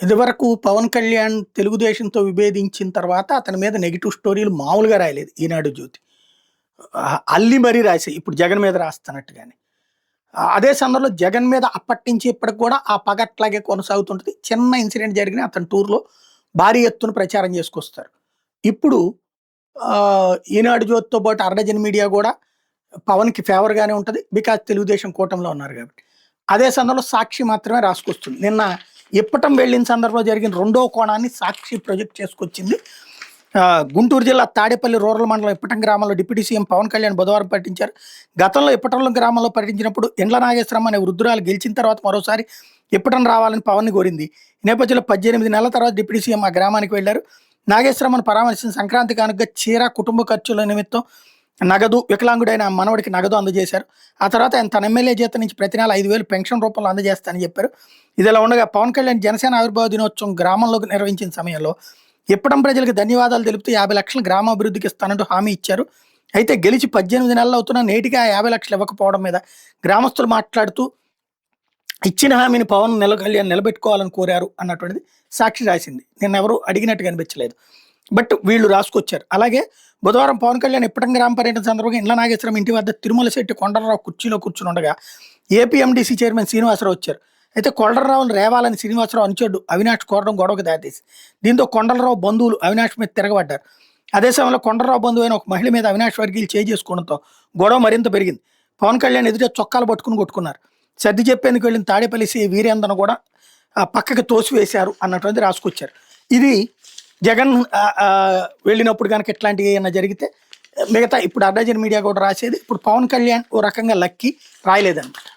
ఇదివరకు పవన్ కళ్యాణ్ తెలుగుదేశంతో విభేదించిన తర్వాత అతని మీద నెగిటివ్ స్టోరీలు మామూలుగా రాయలేదు ఈనాడు జ్యోతి. అల్లి మరీ రాసాయి. ఇప్పుడు జగన్ మీద రాస్తున్నట్టుగానే. అదే సందర్భంలో జగన్ మీద అప్పటినుంచి ఇప్పటికి కూడా ఆ పగ అట్లాగే కొనసాగుతుంటది. చిన్న ఇన్సిడెంట్ జరిగిన అతని టూర్‌లో భారీ ఎత్తున ప్రచారం చేసుకొస్తారు. ఇప్పుడు ఈనాడు జ్యోతితో పాటు అర్ధజన్ మీడియా కూడా పవన్‌కి ఫేవర్‌గానే ఉంటది. బికాజ్ తెలుగుదేశం కూటమిలో ఉన్నారు కాబట్టి. అదే సందర్భంలో సాక్షి మాత్రమే రాసుకొస్తుంది. నిన్న ఇప్పటం వెళ్ళిన సందర్భంలో జరిగిన రెండో కోణాన్ని సాక్షి ప్రొజెక్ట్ చేసుకొచ్చింది. గుంటూరు జిల్లా తాడేపల్లి రూరల్ మండలం ఇప్పటం గ్రామంలో డిప్యూటీ సీఎం పవన్ కళ్యాణ్ బుధవారం పర్యటించారు. గతంలో ఇప్పటంలో గ్రామంలో పర్యటించినప్పుడు ఎండ్ల నాగేశ్వరమ్మ అనే వృద్ధురాలు గెలిచిన తర్వాత మరోసారి ఇప్పటం రావాలని పవన్‌ని కోరింది. ఈ నేపథ్యంలో 18 నెలల తర్వాత డిప్యూటీ సీఎం ఆ గ్రామానికి వెళ్లారు. నాగేశ్వరమ్మను పరామర్శించిన సంక్రాంతి కానుకగా చీర, కుటుంబ ఖర్చుల నిమిత్తం నగదు, వికలాంగుడైన మనవడికి నగదు అందజేశారు. ఆ తర్వాత ఆయన తన ఎమ్మెల్యే జీతం నుంచి ప్రతి నెల 5,000 పెన్షన్ రూపంలో అందజేస్తానని చెప్పారు. ఇదిలా ఉండగా పవన్ కళ్యాణ్ జనసేన ఆవిర్భావ దినోత్సవం గ్రామంలో నిర్వహించిన సమయంలో ఇప్పటం ప్రజలకు ధన్యవాదాలు తెలుపుతూ 50 లక్షలు గ్రామాభివృద్ధికి ఇస్తానంటూ హామీ ఇచ్చారు. అయితే గెలిచి 18 నెలలు అవుతున్నా నేటికి ఆ 50 లక్షలు ఇవ్వకపోవడం మీద గ్రామస్తులు మాట్లాడుతూ ఇచ్చిన హామీని పవన్ కళ్యాణ్ నిలబెట్టుకోవాలని కోరారు అన్నటువంటిది సాక్షి రాసింది. నిన్నెవరూ అడిగినట్టుగా అనిపించలేదు. బట్ వీళ్ళు రాసుకొచ్చారు. అలాగే బుధవారం పవన్ కళ్యాణ్ ఇప్పటం గ్రామ పర్యటన సందర్భంగా ఇండ్ల నాగేశ్వరం ఇంటి వద్ద తిరుమల శెట్టి కొండలరావు కుర్చీలో కూర్చుని ఉండగా ఏపీఎండీసీ చైర్మన్ శ్రీనివాసరావు వచ్చారు. అయితే కొండలరావును రేవాలని శ్రీనివాసరావు అనుచరుడు అవినాష్ కోరడం గొడవకు దాటేసి దీంతో కొండలరావు బంధువులు అవినాష్ మీద తిరగబడ్డారు. అదే సమయంలో కొండలరావు బంధువు అయిన ఒక మహిళ మీద అవినాష్ వర్గీయులు చేసుకోవడంతో గొడవ మరింత పెరిగింది. పవన్ కళ్యాణ్ ఎదుట చొక్కాలు పట్టుకుని కొట్టుకున్నారు. సర్ది చెప్పేందుకు వెళ్ళిన తాడేపల్లి సి వీరేందర్ను కూడా పక్కకి తోసివేశారు అన్నటువంటి రాసుకొచ్చారు. ఇది జగన్ వెళ్ళినప్పుడు కనుక ఇట్లాంటివి ఏమైనా జరిగితే మిగతా ఇప్పుడు అర్ధజన్ మీడియా కూడా రాసేది. ఇప్పుడు పవన్ కళ్యాణ్ ఓ రకంగా లక్కీ రాయలేదన్నమాట.